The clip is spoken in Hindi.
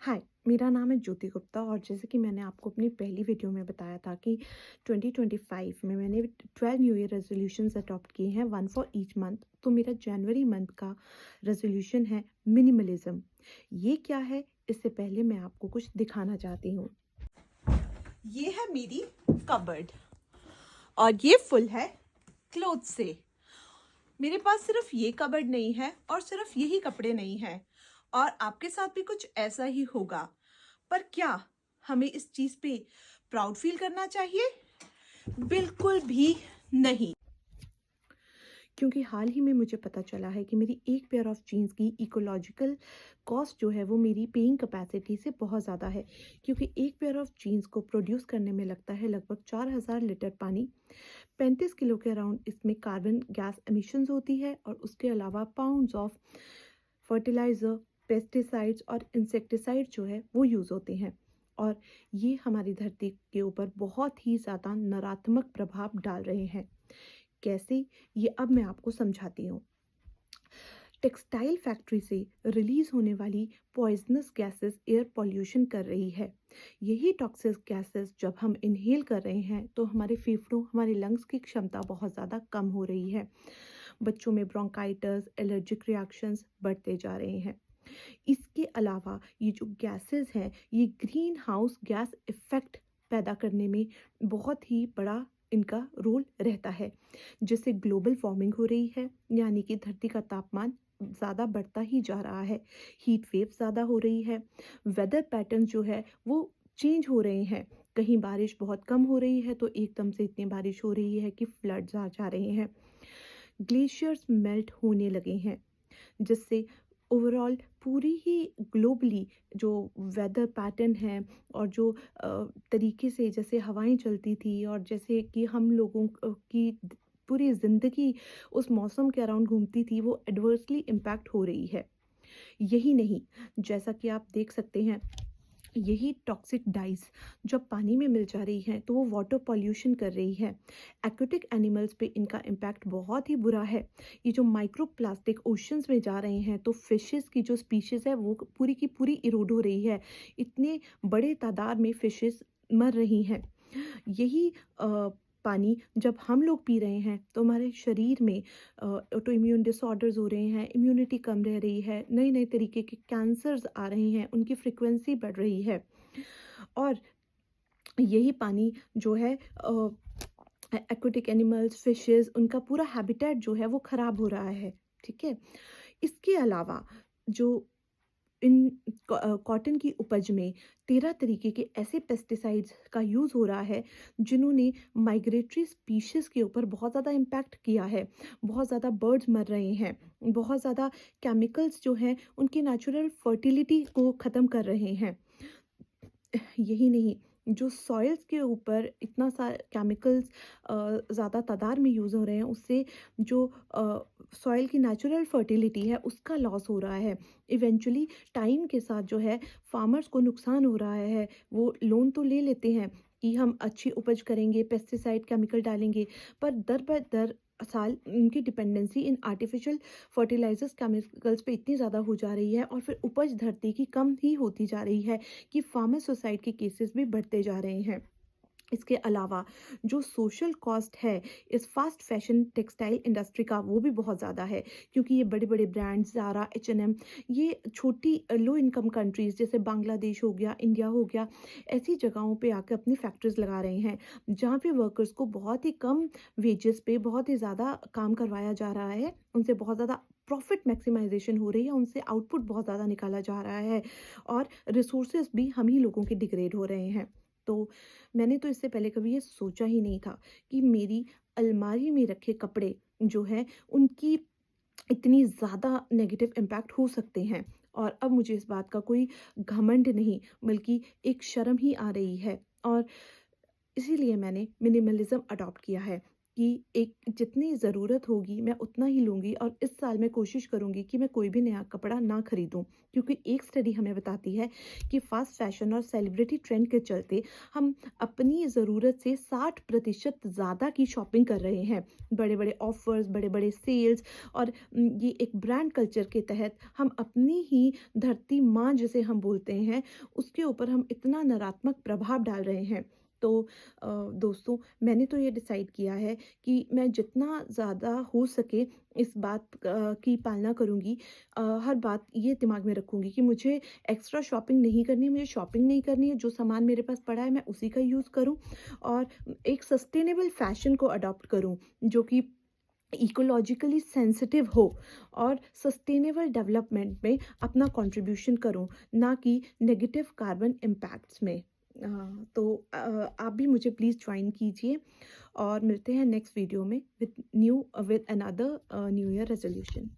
हाय, मेरा नाम है ज्योति गुप्ता और जैसे कि मैंने आपको अपनी पहली वीडियो में बताया था कि 2025 में मैंने 12 न्यू ईयर रेजोल्यूशंस अडॉप्ट किए हैं, वन फॉर ईच मंथ। तो मेरा जनवरी मंथ का रेजोल्यूशन है मिनिमलिज्म। ये क्या है, इससे पहले मैं आपको कुछ दिखाना चाहती हूँ। ये है मेरी कबर्ड और ये फुल है क्लोथ से। मेरे पास सिर्फ ये कबर्ड नहीं है और सिर्फ यही कपड़े नहीं हैं, और आपके साथ भी कुछ ऐसा ही होगा। पर क्या हमें इस चीज पे प्राउड फील करना चाहिए? बिल्कुल भी नहीं। क्योंकि हाल ही में मुझे पता चला है कि मेरी एक पेयर ऑफ जीन्स की इकोलॉजिकल कॉस्ट जो है वो मेरी पेइंग कैपेसिटी से बहुत ज़्यादा है। क्योंकि एक पेयर ऑफ जीन्स को प्रोड्यूस करने में लगता है लगभग 4000 लीटर पानी। 35 किलो के अराउंड इसमें कार्बन गैस एमिशंस होती है और उसके अलावा पाउंड्स ऑफ फर्टिलाइज़र, पेस्टिसाइड्स और इंसेक्टिसाइड जो है वो यूज़ होते हैं। और ये हमारी धरती के ऊपर बहुत ही ज़्यादा नकारात्मक प्रभाव डाल रहे हैं। कैसे, ये अब मैं आपको समझाती हूँ। टेक्सटाइल फैक्ट्री से रिलीज होने वाली पॉइजनस गैसेस एयर पॉल्यूशन कर रही है। यही टॉक्सिक गैसेस जब हम इनहेल कर रहे हैं तो हमारे फेफड़ों, हमारे लंग्स की क्षमता बहुत ज़्यादा कम हो रही है। बच्चों में ब्रोंकाइटिस, एलर्जिक रिएक्शंस बढ़ते जा रहे हैं। इसके अलावा ये जो गैसेस हैं, ये ग्रीन हाउस गैस इफेक्ट पैदा करने में बहुत ही बड़ा इनका रोल रहता है, जिससे ग्लोबल वार्मिंग हो रही है, यानी कि धरती का तापमान ज़्यादा बढ़ता ही जा रहा है। हीट वेव ज़्यादा हो रही है। वेदर पैटर्न जो है वो चेंज हो रहे हैं। कहीं बारिश बहुत कम हो रही है तो एकदम से इतनी बारिश हो रही है कि फ्लड्स आ जा रहे हैं। ग्लेशियर्स मेल्ट होने लगे हैं, जिससे ओवरऑल पूरी ही ग्लोबली जो वेदर पैटर्न है और जो तरीके से जैसे हवाएं चलती थी और जैसे कि हम लोगों की पूरी ज़िंदगी उस मौसम के अराउंड घूमती थी, वो एडवर्सली इम्पैक्ट हो रही है। यही नहीं, जैसा कि आप देख सकते हैं, यही टॉक्सिक डाइस जब पानी में मिल जा रही हैं तो वो वाटर पॉल्यूशन कर रही है। एक्वेटिक एनिमल्स पे इनका इम्पैक्ट बहुत ही बुरा है। ये जो माइक्रो प्लास्टिक ओशंस में जा रहे हैं तो फिशेस की जो स्पीशीज़ है वो पूरी की पूरी इरोड हो रही है। इतने बड़े तादाद में फिशेस मर रही हैं। यही पानी जब हम लोग पी रहे हैं तो हमारे शरीर में ऑटो इम्यून डिसऑर्डर्स हो रहे हैं, इम्यूनिटी कम रह रही है, नए नए तरीके के कैंसर्स आ रहे हैं, उनकी फ्रिक्वेंसी बढ़ रही है। और यही पानी जो है एक्वेटिक एनिमल्स, फिशेस, उनका पूरा हैबिटेट जो है वो ख़राब हो रहा है। ठीक है। इसके अलावा जो इन कॉटन की उपज में 13 तरीके के ऐसे पेस्टिसाइड्स का यूज़ हो रहा है जिन्होंने माइग्रेटरी स्पीशीज़ के ऊपर बहुत ज़्यादा इम्पैक्ट किया है। बहुत ज़्यादा बर्ड्स मर रहे हैं। बहुत ज़्यादा केमिकल्स जो हैं उनकी नेचुरल फर्टिलिटी को ख़त्म कर रहे हैं। यही नहीं, जो सॉइल्स के ऊपर इतना सा केमिकल्स ज़्यादा तादाद में यूज़ हो रहे हैं, उससे जो सॉइल की नेचुरल फर्टिलिटी है उसका लॉस हो रहा है। इवेंचुअली टाइम के साथ जो है फार्मर्स को नुकसान हो रहा है। वो लोन तो ले लेते हैं कि हम अच्छी उपज करेंगे, पेस्टिसाइड केमिकल डालेंगे, पर दर ब दर साल उनकी डिपेंडेंसी इन आर्टिफिशियल फर्टिलाइजर्स केमिकल्स पे इतनी ज़्यादा हो जा रही है और फिर उपज धरती की कम ही होती जा रही है कि फार्मर सुसाइड के केसेस भी बढ़ते जा रहे हैं। इसके अलावा जो सोशल कॉस्ट है इस फास्ट फैशन टेक्सटाइल इंडस्ट्री का, वो भी बहुत ज़्यादा है। क्योंकि ये बड़े बड़े ब्रांड्स ज़ारा, H&M, ये छोटी लो इनकम कंट्रीज़ जैसे बांग्लादेश हो गया, इंडिया हो गया, ऐसी जगहों पे आकर अपनी फैक्ट्रीज लगा रहे हैं जहाँ पे वर्कर्स को बहुत ही कम वेजेस पे बहुत ही ज़्यादा काम करवाया जा रहा है। उनसे बहुत ज़्यादा प्रॉफिट मैक्सिमाइजेशन हो रही है, उनसे आउटपुट बहुत ज़्यादा निकाला जा रहा है और रिसोर्सेज भी हम ही लोगों के डिग्रेड हो रहे हैं। तो मैंने तो इससे पहले कभी ये सोचा ही नहीं था कि मेरी अलमारी में रखे कपड़े जो हैं उनकी इतनी ज़्यादा नेगेटिव इम्पैक्ट हो सकते हैं। और अब मुझे इस बात का कोई घमंड नहीं, बल्कि एक शर्म ही आ रही है। और इसीलिए मैंने मिनिमलिज्म अडॉप्ट किया है। कि एक जितनी ज़रूरत होगी मैं उतना ही लूँगी, और इस साल मैं कोशिश करूँगी कि मैं कोई भी नया कपड़ा ना खरीदूँ। क्योंकि एक स्टडी हमें बताती है कि फ़ास्ट फ़ैशन और सेलिब्रिटी ट्रेंड के चलते हम अपनी ज़रूरत से 60% ज़्यादा की शॉपिंग कर रहे हैं। बड़े-बड़े ऑफ़र्स, बड़े-बड़े सेल्स, और ये एक ब्रांड कल्चर के तहत हम अपनी ही धरती माँ जिसे हम बोलते हैं, उसके ऊपर हम इतना नकारात्मक प्रभाव डाल रहे हैं। तो दोस्तों, मैंने तो ये डिसाइड किया है कि मैं जितना ज़्यादा हो सके इस बात की पालना करूँगी। हर बात ये दिमाग में रखूँगी कि मुझे एक्स्ट्रा शॉपिंग नहीं करनी है, मुझे शॉपिंग नहीं करनी है, जो सामान मेरे पास पड़ा है मैं उसी का यूज़ करूँ, और एक सस्टेनेबल फ़ैशन को अडॉप्ट करूँ, जो कि इकोलॉजिकली सेंसिटिव हो, और सस्टेनेबल डेवलपमेंट में अपना कंट्रीब्यूशन करूं, ना कि नेगेटिव कार्बन इम्पैक्ट्स में। तो आप भी मुझे प्लीज़ ज्वाइन कीजिए, और मिलते हैं नेक्स्ट वीडियो में with another new year resolution.